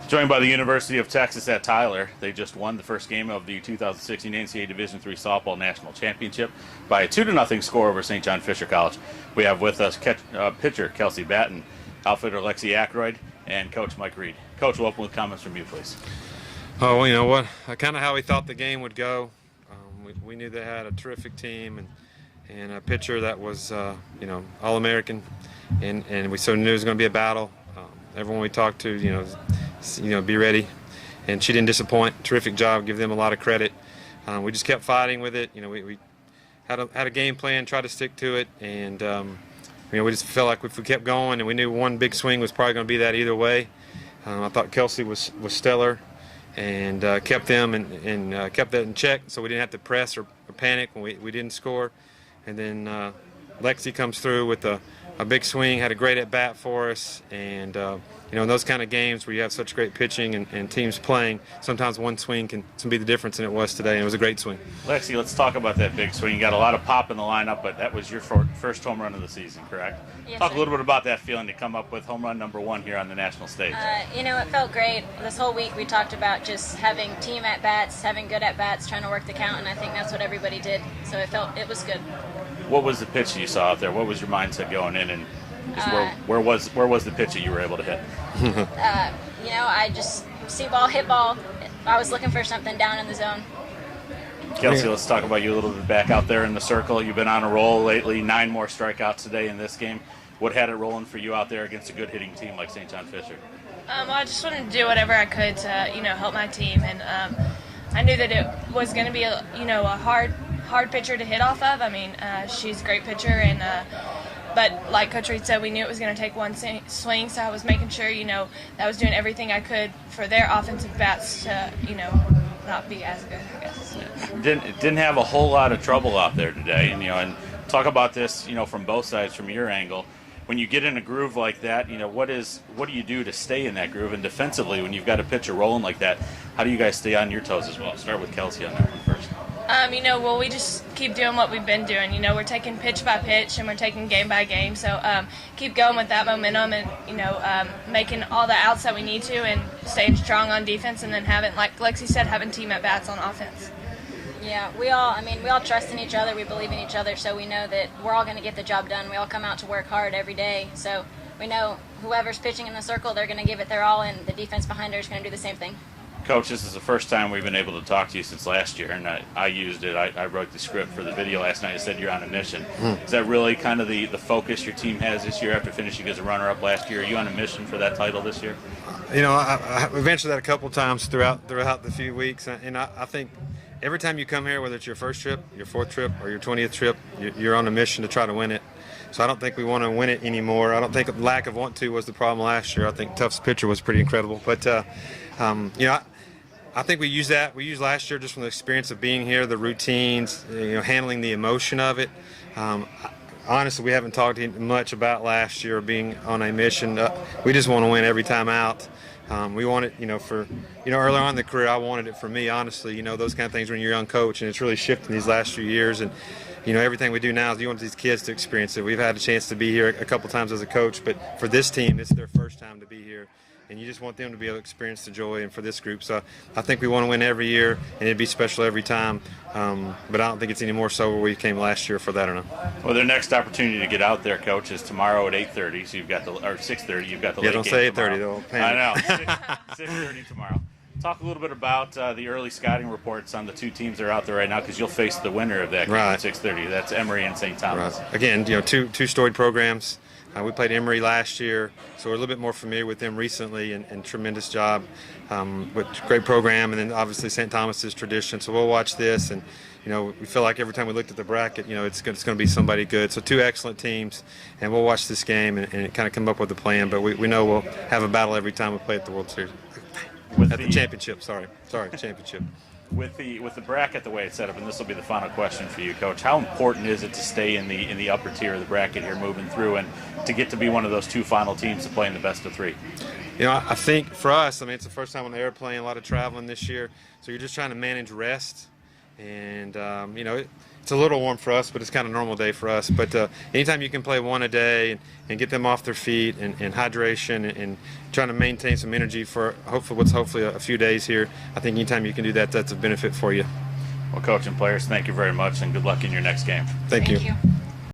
Joined by the University of Texas at Tyler. They just won the first game of the 2016 NCAA Division III Softball National Championship by a 2-0 score over St. John Fisher College. We have with us pitcher Kelsey Batten, outfielder Lexi Ackroyd, and Coach Mike Reed. Coach, welcome with comments from you, please. Oh, well, you know what? Kind of how we thought the game would go. We knew they had a terrific team and a pitcher that was, All-American, and we sort of knew it was going to be a battle. Everyone we talked to, be ready, and she didn't disappoint. Terrific job. Give them a lot of credit. We just kept fighting with it. We had a game plan, tried to stick to it, and we just felt like if we kept going, and we knew one big swing was probably going to be that either way. I thought Kelsey was stellar, and kept them and kept that in check, so we didn't have to press or panic when we didn't score. And then Lexi comes through with a big swing, had a great at bat for us, and in those kind of games where you have such great pitching and teams playing, sometimes one swing can be the difference, and it was today, and it was a great swing. Lexi, let's talk about that big swing. You got a lot of pop in the lineup, but that was your first home run of the season, correct? Yes, Talk sir. a little bit about that feeling to come up with home run number 1 here on the national stage. It felt great. This whole week we talked about just having team at-bats, having good at-bats, trying to work the count, and I think that's what everybody did. So it was good. What was the pitch you saw out there? What was your mindset going in, and just where was the pitch that you were able to hit? I just see ball, hit ball. I was looking for something down in the zone. Kelsey, let's talk about you a little bit back out there in the circle. You've been on a roll lately, 9 more strikeouts today in this game. What had it rolling for you out there against a good hitting team like St. John Fisher? I just wanted to do whatever I could to, help my team, and I knew that it was going to be a hard pitcher to hit off of. I mean, she's a great pitcher, and but like Coach Reed said, we knew it was going to take one swing, so I was making sure, that I was doing everything I could for their offensive bats to, not be as good, I guess. Didn't have a whole lot of trouble out there today, and talk about this, from both sides, from your angle. When you get in a groove like that, what do you do to stay in that groove? And defensively, when you've got a pitcher rolling like that, how do you guys stay on your toes as well? Start with Kelsey on that one first. We just keep doing what we've been doing. We're taking pitch by pitch and we're taking game by game. So keep going with that momentum and, making all the outs that we need to and staying strong on defense, and then having, like Lexi said, having team at-bats on offense. Yeah, we all trust in each other. We believe in each other, so we know that we're all going to get the job done. We all come out to work hard every day. So we know whoever's pitching in the circle, they're going to give it their all, and the defense behind her is going to do the same thing. Coach, this is the first time we've been able to talk to you since last year, and I used it. I wrote the script for the video last night. I said you're on a mission. Is that really kind of the focus your team has this year after finishing as a runner-up last year? Are you on a mission for that title this year? I've answered that a couple times throughout the few weeks, and I think every time you come here, whether it's your first trip, your 4th trip, or your 20th trip, you're on a mission to try to win it. So I don't think we want to win it anymore. I don't think lack of want to was the problem last year. I think Tuff's pitcher was pretty incredible. But, I think we used that. We used last year just from the experience of being here, the routines, handling the emotion of it. Honestly, we haven't talked much about last year being on a mission. We just want to win every time out. We want it, earlier on in the career, I wanted it for me, honestly, those kind of things when you're a young coach, and it's really shifted these last few years. And, everything we do now is you want these kids to experience it. We've had a chance to be here a couple times as a coach, but for this team, it's their first time to be here. And you just want them to be able to experience the joy, and for this group. So I think we want to win every year, and it'd be special every time. But I don't think it's any more so where we came last year for that or not. Well, their next opportunity to get out there, Coach, is tomorrow at 8:30. So you've got 6:30. You've got the late don't game say 8:30 tomorrow. though. Panic. I know. 6:30 tomorrow. Talk a little bit about the early scouting reports on the two teams that are out there right now, because you'll face the winner of that game at 6:30. That's Emory and St. Thomas. Right. Again, two storied programs. We played Emory last year, so we're a little bit more familiar with them recently, and tremendous job with great program, and then obviously St. Thomas's tradition. So we'll watch this, and we feel like every time we looked at the bracket, it's going to be somebody good. So 2 excellent teams, and we'll watch this game and kind of come up with a plan. But we know we'll have a battle every time we play at the World Series, the championship. Sorry, championship. With the bracket the way it's set up, and this will be the final question for you, Coach, how important is it to stay in the upper tier of the bracket here moving through, and to get to be one of those 2 final teams to play in the best of 3? I think for us, it's the first time on the airplane, a lot of traveling this year, so you're just trying to manage rest, and It's a little warm for us, but it's kind of a normal day for us. But anytime you can play one a day and get them off their feet and hydration and trying to maintain some energy for hopefully a few days here, I think anytime you can do that, that's a benefit for you. Well, coach and players, thank you very much, and good luck in your next game. Thank you.